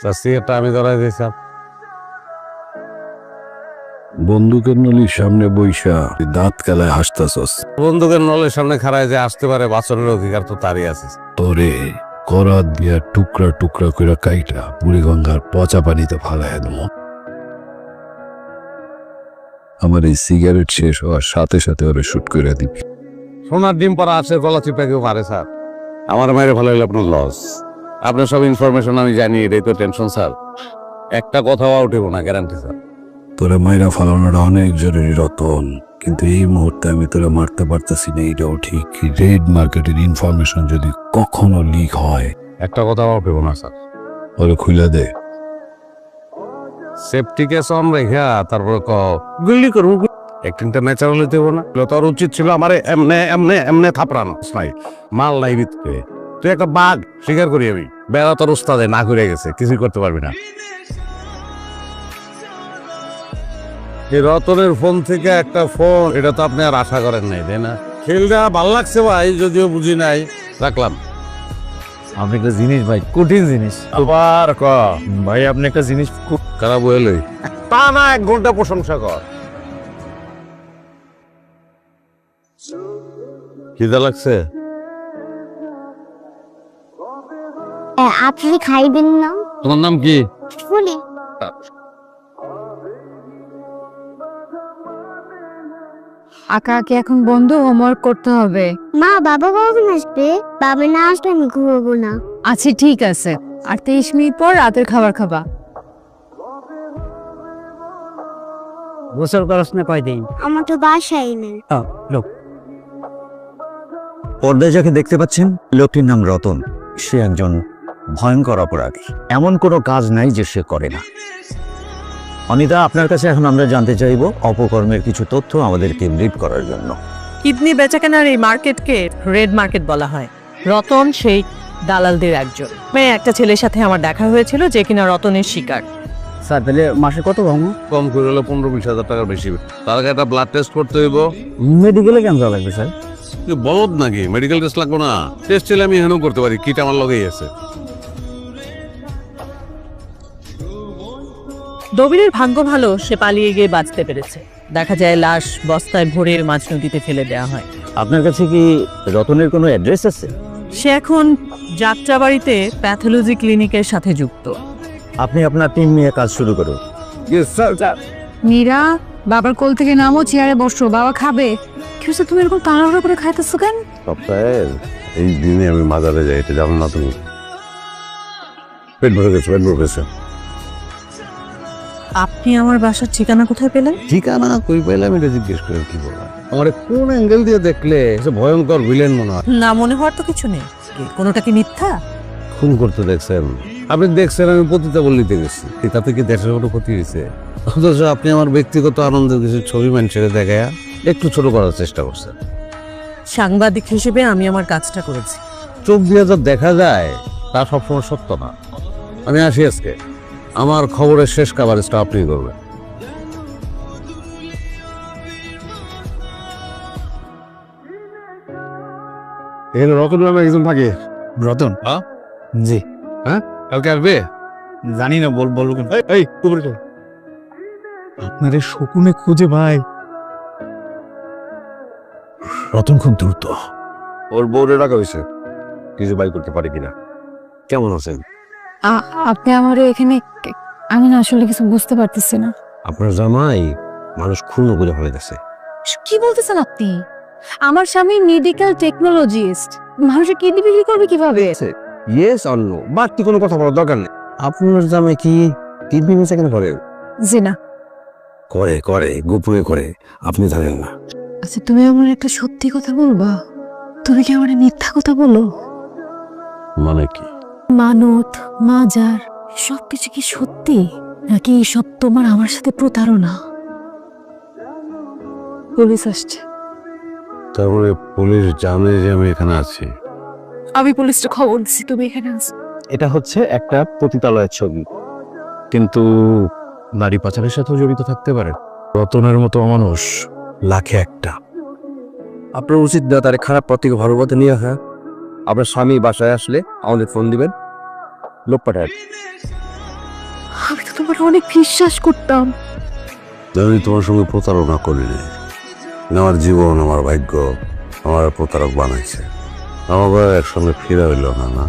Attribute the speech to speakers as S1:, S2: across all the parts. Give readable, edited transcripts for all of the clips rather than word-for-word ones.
S1: সিগারেটটা আমি ধরাই দিয়েছিলাম।
S2: বন্দুকের নলির সামনে বইসা দাঁত কালায় হাসতাছস।
S1: বন্দুকের নলের সামনে খাড়ায় যে আসতে পারে বাঁচনের অধিকার তো তারই আছে।
S2: তোরে করাত দিয়া টুকরা টুকরা কইরা কাইটা বুড়িগঙ্গার পচা পানিতে ফালাইয়া দেবো। আমার এই সিগারেট শেষ হওয়ার সাথে সাথে ওরে শুট করে দিবি।
S1: সোনার ডিম পরা আছে, গলা চিপা কেউ মারে স্যার। আমার মায়ের ভালো হলে আপনার লস। আপনার সব ইনফরমেশন আমি জানি, এটাই তো টেনশন স্যার। একটা কথাও উঠেব না, গ্যারান্টি স্যার।
S2: তোরা মাইরা ফালানোটা অনেক জরুরি রতন, কিন্তু এই মুহূর্তে আমি তোরা মারতে পারতেছি না, এইটাও ঠিক। রেড মার্কেটের ইনফরমেশন যদি কখনো লিক হয়,
S1: একটা কথাও উঠেব না স্যার।
S2: ওরে খুলে দে।
S1: সেফটি কেস অন রেখা তারপরে গুলি করবো। অ্যাক্টিংটা ন্যাচারাল হইতে না। তোর উচিত ছিল আমার এমনে এমনে এমনে থাপড়ানো নাই, মাল নাই ভিতরে। তুই একটা বাঘ স্বীকার করি আমি। বেড়া তোর উস্তাদে না করে গেছে, কিছুই করতে পারবি না। এই রতনের ফোন থেকে একটা ফোন, এটা তো আপনি আর আশা করেন নাই, তাই না? খেলটা ভাল লাগছে ভাই, যদিও বুঝি নাই, রাখলাম।
S3: আপনি একটা জিনিস ভাই, কঠিন জিনিস।
S1: আবার
S3: ভাই আপনি একটা জিনিস খুব
S1: খারাপ হইলে তা না, 1 ঘন্টা প্রশংসা কর। খিদা লাগছে?
S4: আপনি খাইবেন না?
S1: তোমার নাম কি?
S4: বলি
S5: আঁকাআঁকি এখন বন্ধ, হোমওয়ার্ক করতে হবে।
S4: মা, বাবা কখন আসবে? বাবা না আসলে আমি ঘুমাবো না।
S5: আচ্ছা ঠিক আছে, আর 23 মিনিট পর রাতের খাবার খাবা।
S3: গোসল করস না কয়দিন?
S4: আমার তো বাসাই নেই।
S3: লোক পর্দায় যাকে দেখতে পাচ্ছেন, লোকটির নাম রতন। সে একজন ভয়ঙ্কর অপরাধী। এমন কোনো কাজ নাই যে সে করে না। অনিতা, আপনার কাছে এখন আমরা জানতে চাইব অপকর্মের কিছু তথ্য আমাদেরকে ব্রিফ করার জন্য।
S6: কিডনি বেচাকেনার এই মার্কেটকে রেড মার্কেট বলা হয়। রতন সেই দালালদের একজন। মেয়ে একটা ছেলের সাথে আমার দেখা হয়েছিল যে কিনা রতনের শিকার।
S3: স্যার তাহলে মাসে কত ভাঙো?
S1: কম করে হলো 15-20 হাজার টাকার বেশি। তার আগে একটা ব্লাড টেস্ট করতে হইব।
S3: মেডিকেলে কেন যাওয়া লাগবে স্যার?
S1: তুই বলদ নাকি? মেডিকেল টেস্ট লাগবে না? টেস্ট চাইলে আমি এখানেও করতে পারি, কিট আমার লগেই আছে।
S6: দবিরের ভাগ্য ভালো, সে পালিয়ে গিয়ে বাঁচতে পেরেছে। দেখা যায় লাশ বস্তায় ভরে মাঝ নদীতে ফেলে দেওয়া হয়।
S3: আপনার কাছে কি রতনের কোনো অ্যাড্রেস আছে?
S6: সে এখন যাত্রাবাড়িতে প্যাথোলজি ক্লিনিকের সাথে যুক্ত।
S3: আপনি আপনার টিম নিয়ে কাজ শুরু করুন।
S5: মীরা, বাবার কোল থেকে নামো, চেয়ারে বসো, বাবা খাবে। কি হচ্ছে, তুমি এরকম তাড়াহুড়ো করে খাইতেছো কেন?
S1: সপ্তাহের এই দিনে আমি মাজারে যাই, এটা জানো না তুমি? পেট ভরে গেছে, পেট ভরে গেছে।
S6: আপনি আমার বাসার ঠিকানা কোথায় পেলেন?
S1: ঠিকানা কই পাইলাম এটা জিজ্ঞেস করে কি বললাম? আমার কোন অ্যাঙ্গেল দিয়ে দেখলে সে ভয়ঙ্কর ভিলেন মনে হয়।
S6: না, মনে হওয়ার তো কিছু নেই। কোনোটা কি মিথ্যা?
S1: খুন করতে দেখছেন? আপনি দেখছেন আমি পতিতা বললিতে গেছি, তাতে কি দেশের কোনো ক্ষতি হয়েছে? অথচ আপনি আমার ব্যক্তিগত আনন্দের কিছু ছবি মানুষের দেখায় একটু ছোট করার চেষ্টা করছেন।
S6: সাংবাদিক হিসেবে আমি আমার কাজটা করেছি।
S1: চোখ দিয়ে যা দেখা যায় তা সবসময় সত্য না। আমি আসি আজকে, আমার খবরের শেষ কাভারেজটা আপনি করবেন। এখানে রতন নামে একজন থাকে।
S3: রতন?
S1: হ্যাঁ
S3: জি।
S1: হ্যাঁ, কালকে আসবে?
S3: জানি না, বলবো কেন?
S1: এই কুকুরে চল।
S3: আপনারে শকুনে খুঁজে ভাই। রতন খুব দ্রুত।
S1: ওর বউরে রাখা হয়েছে, কিছু বাই করতে পারে কিনা। কেমন আছেন?
S5: আপনি আমার এখানে, আমি না আসলে কিছু বুঝতে পারতেছি না।
S1: আপনার জামাই মানুষ খুন করে ফেলে গেছে।
S5: কি বলতেছেন আপনি? আমার স্বামী মেডিকেল টেকনোলজিস্ট, মানুষের কিডনি বিক্রি করবে কিভাবে?
S1: ইয়েস অর নো, বাড়তি কোনো কথা বলার দরকার নেই। আপনার জামাই কি কিডনি বেচাকেনা করে?
S5: জি না।
S1: করে করে, গোপনে করে, আপনি জানেন না।
S5: আচ্ছা, তুমি আমার একটা সত্যি কথা বলবা? তুমি কি আমার মিথ্যা কথা বলো?
S1: মানে কি?
S5: মানত, মাজার সবকিছু কি সত্যি, নাকি সব তোমার আমার সাথে প্রতারণা? পুলিশ আসছে।
S1: তারপরে পুলিশ জানে যে আমি এখানে আছি?
S5: আমি পুলিশকে খবর দিচ্ছি তুমি এখানে আছো।
S3: এটা হচ্ছে একটা পতিতালয়ের ছবি, কিন্তু নারী পাচারের সাথেও জড়িত থাকতে পারে। রতনের মতো মানুষ লাখে একটা।
S7: আপনার উচিত না তার খারাপ পথ থেকে ভালো পথে নিয়ে আসা। আপনার স্বামী বাসায় আসলে আমাদের ফোন দিবেন, লোক পাঠায়।
S5: আমি তো তোমার অনেক বিশ্বাস করতাম।
S1: আমি তোমার সঙ্গে প্রতারণা করিনি। আমার জীবন, আমার ভাগ্য আমার প্রতারক বানাইছে। আমাকে একসঙ্গে ফিরে হইল না। না,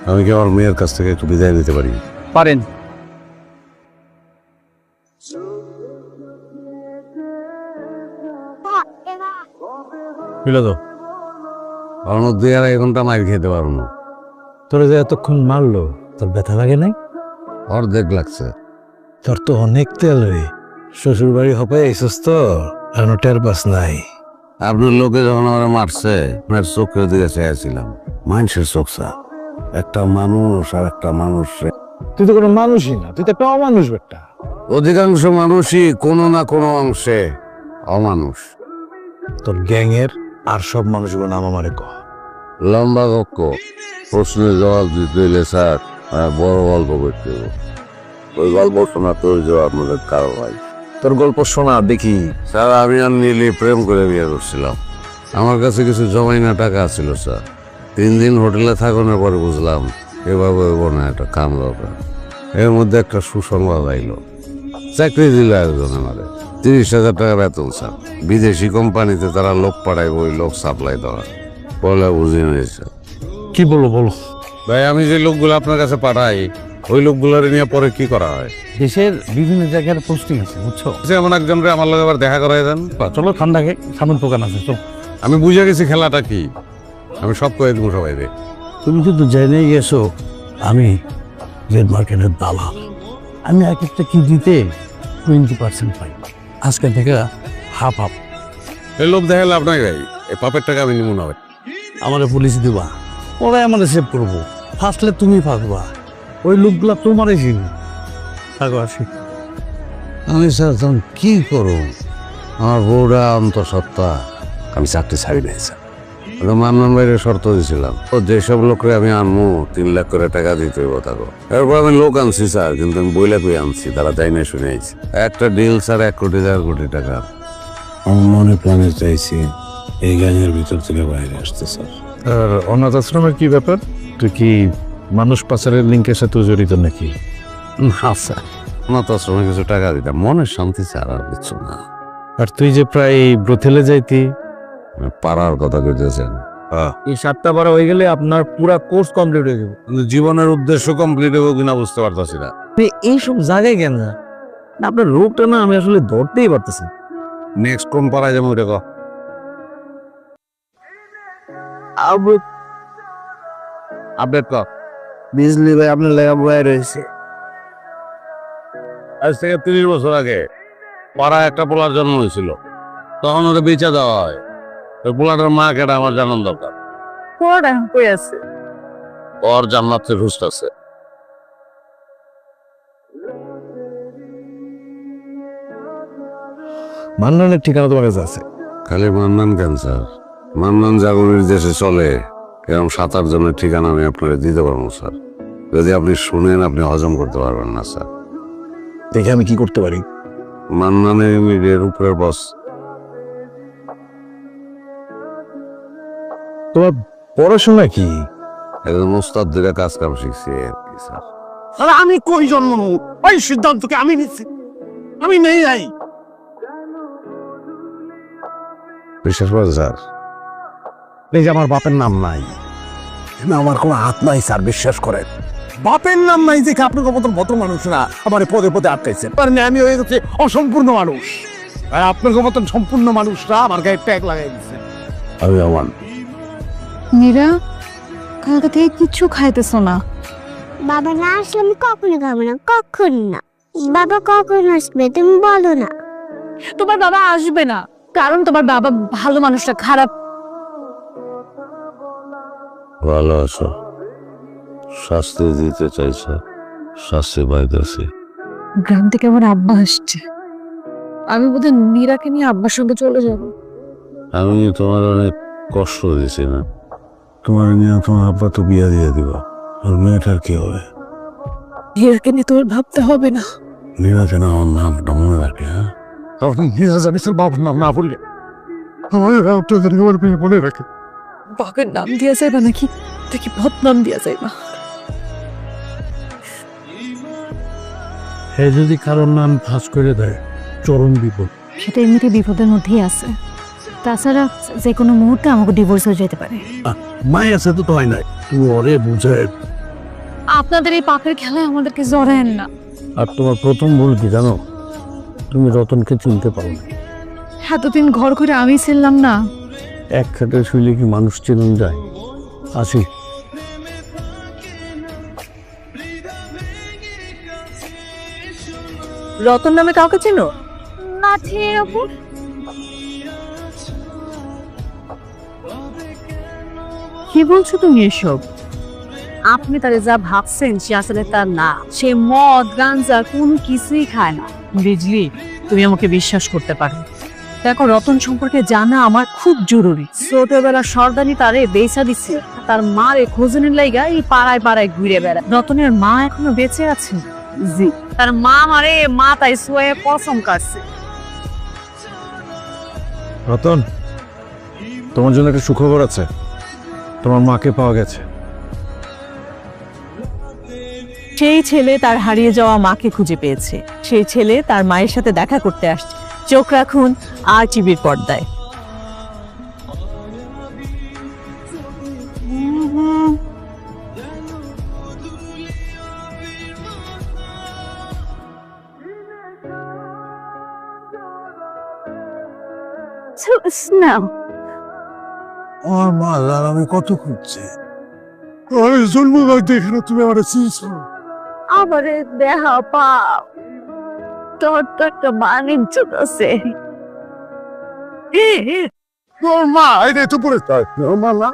S1: আমি কি আমার মেয়ের কাছ থেকে একটু বিদায় নিতে পারি?
S7: পারেন।
S2: বুঝলো তো,
S1: কারণ 2-2.5 ঘন্টা মাইর খেতে পারবো না।
S2: তোরা যে এতক্ষণ মারলো, তোর ব্যথা লাগে নাই?
S1: অর্ধেক লাগছে।
S2: তোর তো অনেক তেল রে। শ্বশুর বাড়ি হপে এসেছ তো, এখনো টের পাস নাই।
S1: আপনার লোকে যখন আমার মারছে, আপনার চোখের দিকে চেয়েছিলাম। মানুষের চোখ স্যার, একটা মানুষ আর একটা মানুষ।
S2: তুই তো কোনো মানুষই না, তুই তো একটা অমানুষ একটা।
S1: অধিকাংশ মানুষই কোনো না কোনো অংশে অমানুষ।
S2: তোর গ্যাংয়ের আর সব মানুষগুলো নাম আমারে কহ।
S1: লম্বা কক্ষ, প্রশ্নের জবাব দিতে হইলে স্যার বড় গল্প করতে হবে। ওই গল্প শোনাতে হয়েছে আপনাদের কারো ভাই।
S2: তোর গল্প শোনা দেখি।
S1: স্যার, আমি আর নীলি প্রেম করে বিয়ে করছিলাম। আমার কাছে কিছু জমাইনা টাকা ছিল স্যার। 3 দিন হোটেলে থাকানোর পরে বুঝলাম এভাবে হইব না, একটা কাম দরকার। এর মধ্যে একটা সুসংবাদ আইল, চাকরি দিল একজন আমাদের। 30,000 টাকা বেতন স্যার। বিদেশি কোম্পানিতে তারা লোক পাঠায়, ওই লোক সাপ্লাই দেওয়া। বলে বুঝি নাই স্যার।
S2: কি বলো বলো।
S1: ভাই, আমি যে লোকগুলো আপনার কাছে পাঠাই, ওই লোকগুলোর নিয়ে পরে কি করা হয়?
S2: দেশের বিভিন্ন জায়গার পোস্টিং আছে, বুঝছো?
S1: যেমন একজনরে আমার লগে আবার দেখা করাই দেন।
S2: চলো ঠান্ডাকে সামন দোকান আছে, চলো।
S1: আমি বুঝে গেছি খেলাটা কি। আমি সব করে দেবো সবাই রে।
S2: তুমি কিন্তু জেনে গেছো আমি রেড মার্কেটের দালাল। আমি এক একটা কেজিতে 20% পাই। আজকে থেকে হাফ হাফ।
S1: এই লোক দেখা লাভ নাই ভাই, এই পাপের টাকা আমি নিব না ভাই।
S2: আমারে পুলিশ দিবা, ওরাই আমাদের সেভ করবো। ফাঁসলে তুমি ফাঁসবা, ওই লোকগুলা তোমারই চিনি। থাকো আসি।
S1: আমি স্যার তখন কি করব? আমার বউরা অন্তঃসত্ত্বা। আমি চাকরি ছাড়ি নাই স্যার। মান্নান ভাইয়ের শর্ত দিয়েছিলাম, ও যেসব লোকরে আমি আনবো 3 লাখ করে টাকা দিতে হইব তাকে। এরপর আমি লোক আনছি স্যার, কিন্তু আমি বইলা কই আনছি, তারা তাই না শুনে আইছি। একটা ডিল স্যার 1 কোটি 1.5 কোটি টাকা।
S2: আমার মনে প্রাণে চাইছি এই গানের ভিতর থেকে বাইরে আসতে স্যার। আর অনাথ আশ্রমের কি ব্যাপার? তুই কি মানুষ পাচারের লিঙ্কের সাথে জড়িত নাকি?
S1: না স্যার, অনাথ আশ্রমে কিছু টাকা দিতাম, মনের শান্তি স্যার, আর কিছু না।
S2: আর তুই যে প্রায় ব্রথেলে যাইতি,
S1: পাড়ার কথা কইতেছেন।
S7: এই 7টা বার হয়ে গেলে আপনার পুরা কোর্স কমপ্লিট হয়ে যাবে।
S1: কিন্তু জীবনের উদ্দেশ্য কমপ্লিট হবে কিনা বুঝতে পারতাছি না।
S7: এইসব জায়গায় কেন না? আপনার রোগটা না আমি আসলে ধরতেই পারতেছি।
S1: নেক্সট কোন পাড়ায় যাবো ওটা কো। আপডেট কর।
S7: বিজলি ভাই আপনার লেখা বয়ে রয়েছে।
S1: আজ থেকে 30 বছর আগে পাড়ায় একটা পোলার জন্ম হয়েছিল, তখন ওটা বেচা দেওয়া হয়। ওই পোলাটার মা কেটা আমার জানার দরকার।
S5: পড়া কই আছে?
S1: ওর জান্নাতে খুঁজতেছে।
S2: মান্নানের ঠিকানা তোমার কাছে আছে?
S1: খালি মান্নান ক্যান্সার, মান্নান জাগরণের দেশে চলে এরকম 7-8 জনের ঠিকানা আমি আপনাকে দিতে পারবো স্যার। যদি আপনি শুনেন, আপনি হজম করতে পারবেন না স্যার।
S2: দেখে আমি কি করতে পারি?
S1: মান্নানের মিডিয়ার উপরের বস।
S2: তোমার পড়াশোনা কি?
S1: একজন ওস্তাদ দিকে কাজ কাম শিখছি আর কি স্যার।
S2: আরে আমি কই জন্ম ওই সিদ্ধান্তকে আমি নিচ্ছি, আমি নেই যাই।
S1: বিশ্বাস করেন স্যার, এই যে আমার বাপের নাম নাই, আমার কোনো হাত নাই স্যার, বিশ্বাস করেন।
S2: বাপের নাম নাই দেখে আপনার মতন ভদ্র মানুষ না আমার পদে পদে আটকাইছেন। আমি হয়ে গেছি অসম্পূর্ণ মানুষ, আর আপনার মতন সম্পূর্ণ মানুষরা আমার গায়ে ট্যাগ লাগাই দিচ্ছে।
S1: আমি আমার
S5: মীরা, কালকে থেকে কিচ্ছু খাইতেছো না।
S4: বাবা না আসলে আমি কখনো খাবো না, কখন না। বাবা কখন আসবে তুমি বলো না।
S5: তোমার বাবা আসবে না, কারণ তোমার বাবা ভালো মানুষটা খারাপ।
S1: ভালো আছো, শাস্তি দিতে চাইছে, শাস্তি পাইতেছি।
S5: গ্রাম থেকে আমার আব্বা আসছে, আমি বোধহয় নীরাকে নিয়ে আব্বার সঙ্গে চলে যাব।
S1: আমি তোমার অনেক কষ্ট দিছি না? তোমার নিয়ে তোমার আব্বা তো বিয়া দিয়ে দিবা, আর মেয়েটার কি হবে?
S5: নীরাকে নিয়ে তোমার ভাবতে হবে না।
S1: নীরাকে না আমার নামটা মনে রাখে। হ্যাঁ,
S2: তখন জানিস বাবার নাম না বললে আমার মনে রাখে।
S5: বাবার নাম দিয়া যাইবা নাকি দেখি বদনাম দিয়া যাইবা।
S2: হে যদি কারোর নাম ফাঁস করে দেয় চরম বিপদ।
S5: সেটা এমনিতে বিপদের মধ্যেই আছে। তাছাড়া যে কোনো মুহূর্তে আমাকে ডিভোর্স হয়ে যেতে পারে।
S2: মায় আছে তো হয় নাই, তুমি ওরে বুঝায়।
S5: আপনাদের এই পাকের খেলায় আমাদেরকে জড়ায়েন না।
S2: আর তোমার প্রথম ভুল কি জানো? তুমি রতনকে চিনতে পারো না।
S5: এতদিন ঘর করে আমি ছিলাম না।
S2: এক খাটে শুইলে কি মানুষ চেনেন যায়? আসি।
S6: রতন নামে কাউকে চেনো?
S5: না ঠিক আপু।
S6: কি বলছো তুমি এসব? আপনি তারে যা ভাবছেন সে আসলে তার না। সে মদ গাঞ্জা কোনো কিছুই খায় না। বিজলি, তুমি আমাকে বিশ্বাস করতে পারো। দেখো, রতন সম্পর্কে জানা আমার খুব জরুরি। ছোটবেলা সর্দানি তারে বেচা দিচ্ছে, তার মারে খোঁজনের লাইগা এই পাড়ায় পাড়ায় ঘুরে বেড়ায়। রতনের মা এখনো বেঁচে আছে? জি। তার মা মারে মাথায় সোয়ে কসম কাটছে।
S2: রতন, তোমার জন্য একটা সুখবর আছে। তোমার মাকে পাওয়া গেছে।
S6: সেই ছেলে তার হারিয়ে যাওয়া মাকে খুঁজে পেয়েছে। সেই ছেলে তার মায়ের সাথে দেখা করতে আসছে। চোখ রাখুন আর টিভির পর্দায়।
S2: আমার মা আর আমি কত খুঁজছি। আমি জন্ম দেখে না তুমি আমার চিনছো।
S6: আমারে দেহা পাপ, তোর তো একটা বাণিজ্য আছে।
S2: তোর মা এই তো পড়ে মা না।